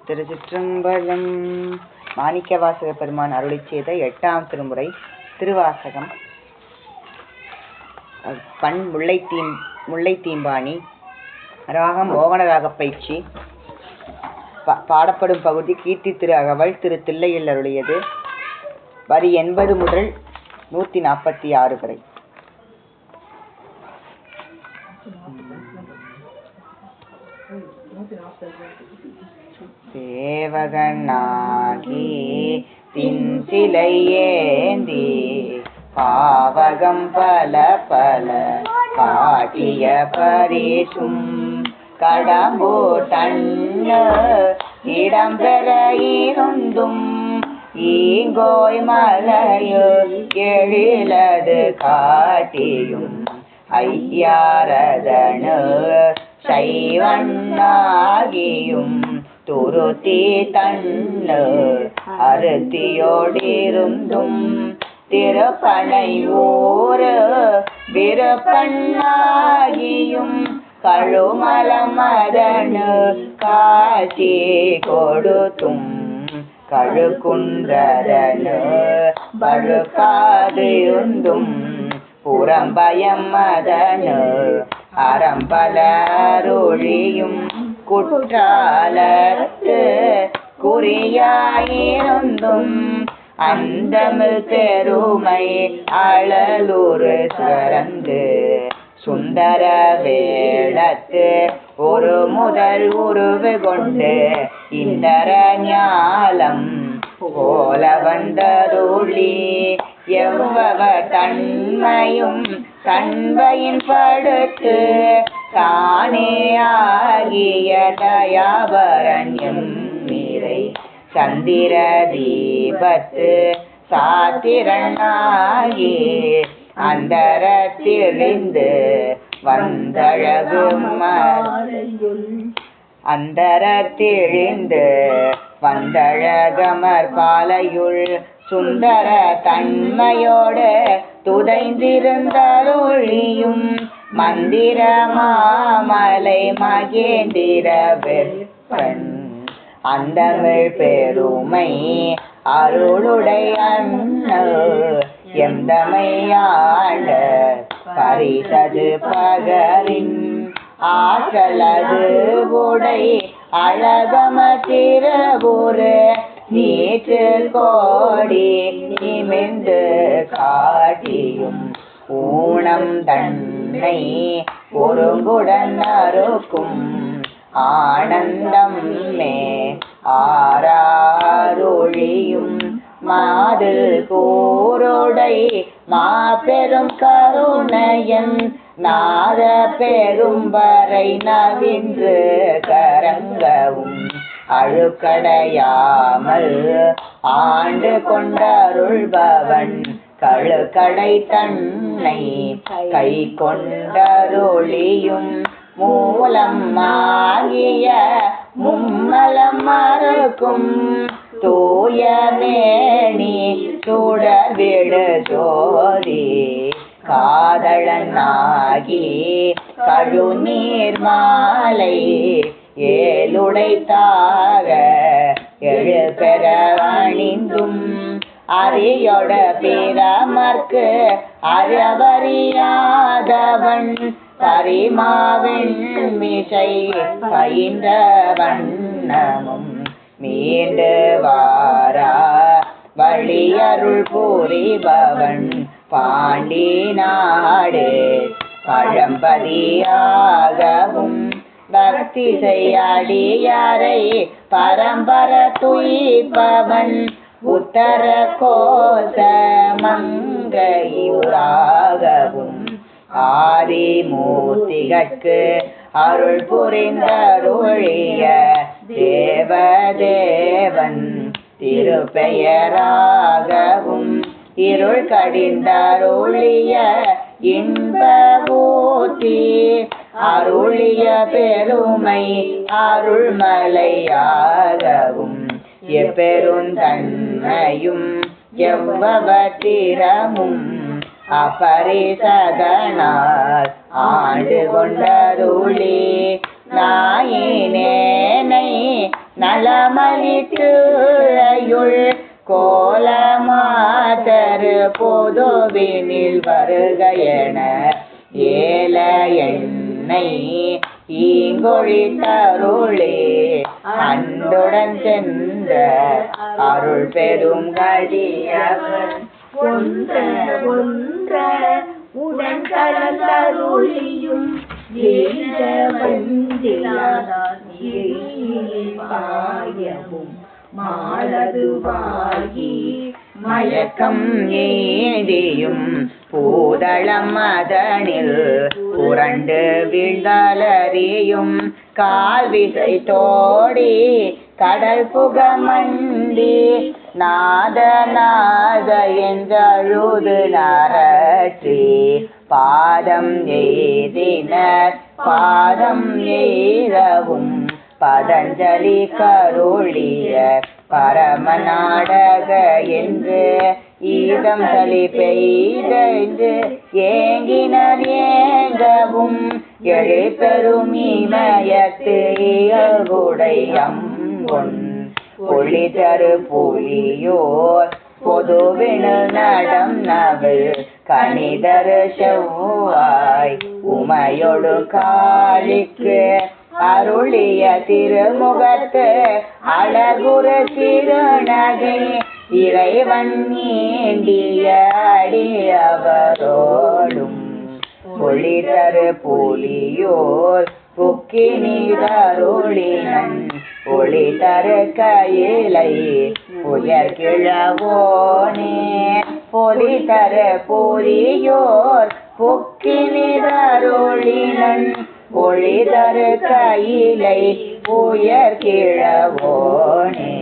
திருச்சிற்றம்பலம். மாணிக்கவாசக பெருமான் அருளிச் செய்த 8ஆம் திருமுறை திருவாசகம். பண் முல்லைத்தீம்பாணி. ராகம் மோகனராகப் பயிற்சி. பாடப்படும் பகுதி கீர்த்தி திரு அகவல் திரு தில்லையில் அருளியது. வரி 80 முதல் 146 வரை. சேவகனாகி தின்சிலை ஏந்தி பாவகம் பல பல காட்டிய பரிசும் கடம்போ தன்ன இடம்பெற இருந்தும் ஈங்கோய் மலையோ எழிலது காட்டியும் ஐயாரதனு சைவன்னாகியும் துருத்தி தன்னு அருத்தியோடிருந்தும் திருப்பனை ஊரு விருப்பன்னாகியும் கழுமலமதனு காட்சி கொடுத்தும் கழுக்குன்றதனு பழுக்காதிருந்தும் புறம்பயம் மதனு அறம்பலருளியும் குற்றாலத்து குறியாயிருந்தும் அந்தமிழ் பெருமை அழலுரு சரந்து சுந்தர வேளத்து ஒரு முதல் உருவு கொண்டு இந்தர ஞாலம் போல வந்தருளி எவ்வவ தன்மையும் தன்மையின் படுத்து தானே ஆகிய தயாபரண்யம் மீரை சந்திர தீபத்து சாத்திரனாகி அந்தரத்திழிந்து வந்தழகமர் பாலையுள் சுந்தர தன்மையோடு துதைந்திருந்தருளியும் மந்திர மாமலை மகேந்திர வெப்பன் அந்தமிழ் பெருமை அருளுடைய எந்தமையாண்ட பரிசது பகரின் ஆற்றலது உடை அழகம திருபுரு நீற்றில் கோடி நிமிந்து காட்டியும் ஊனம் தன்னை ஒருங்குடன் அறுக்கும் ஆனந்தம் மே ஆராருளியும் மாதில் கூரோடை மாபெரும் கருணையன் நாத பெரும்பறை நவின்று கரங்கவும் அழுக்கடையாமல் ஆண்டு கொண்டருள்பவன் கழுக்கடை தன்னை கை கொண்டருளியும் மூலம் ஆகிய மும்மலம் மறுக்கும் தூய மேனி சுடர்விடு ஜோதி காதலனாகி கழுநீர் மாலை ஏழுடைத்தாக எழுபெற அணிந்தும் அரியோட பிறமர்க்கு அறவறியாதவன் பரிமாவின் மிசை பயின்ற வண்ணமும் மீண்டு வாரா வழியருள் புரிபவன் பாண்டி நாடு பழம்பதியாகவும் பக்தி செய்யாடியாரை பரம்பர துய்ப்பவன் உத்தர கோச மங்கையுராகவும் ஆதிமூர்த்திகட்கு அருள் புரிந்தருளிய தேவதேவன் திருப்பெயராகவும் இருள் கடிந்தருளிய இன்பூர்த்தி அருளிய பெருமை அருள்மலையாகவும் எப்பெருந்தன்மையும் எவ்வவத்திரமும் அப்பரிசதனால் ஆண்டு கொண்டருளி நாயினேனை நலமளித்து அயுள் கோலமாதரு பொதுவினில் வருக என ஏல எண்ணெய் ஈங்கொழி தருளே அன்புடன் சென்ற அருள் பெரும் கடியவன் ஒன்ற ஒன்ற உடன் கலந்தருளியும் ஏக வந்திலாதாயும் மாலதுவாகி மயக்கம் ஏதியும் பூதளம் அதனில் புரண்டு வீழ்ந்தலறியும் கால்விசை தோடி கடல் புகமண்டி நாத நாத என்றழுது நரற்றி பாதம் எய்தினர் பாதம் எய்தவும் பதஞ்சலி கருளிய பரம நாடக என்று ஈதம் தலி பெய்தென்று ஏங்கினர் ஏங்கவும் எழுப்பெரும் இமயத்து இயல்புடை அம்பொன் ஒளி தரு புலியோர் பொதுவினு நடம் நவில் கணிதரு செவ்வாய் உமையொடு காளிக்கு அருளிய திருமுகத்து அழகுரு திருநகை இறைவன் நீண்டிய அடியவரோடும் ஒளி தரு புலியோர் புக்கினிதருளினன் ஒளி தரு கையிலை உயர் கிழவோனே பொலி தரு புலியோர் புக்கினிதருளினன் ஒளி தரு கையிலை உயர் கிழவோனே.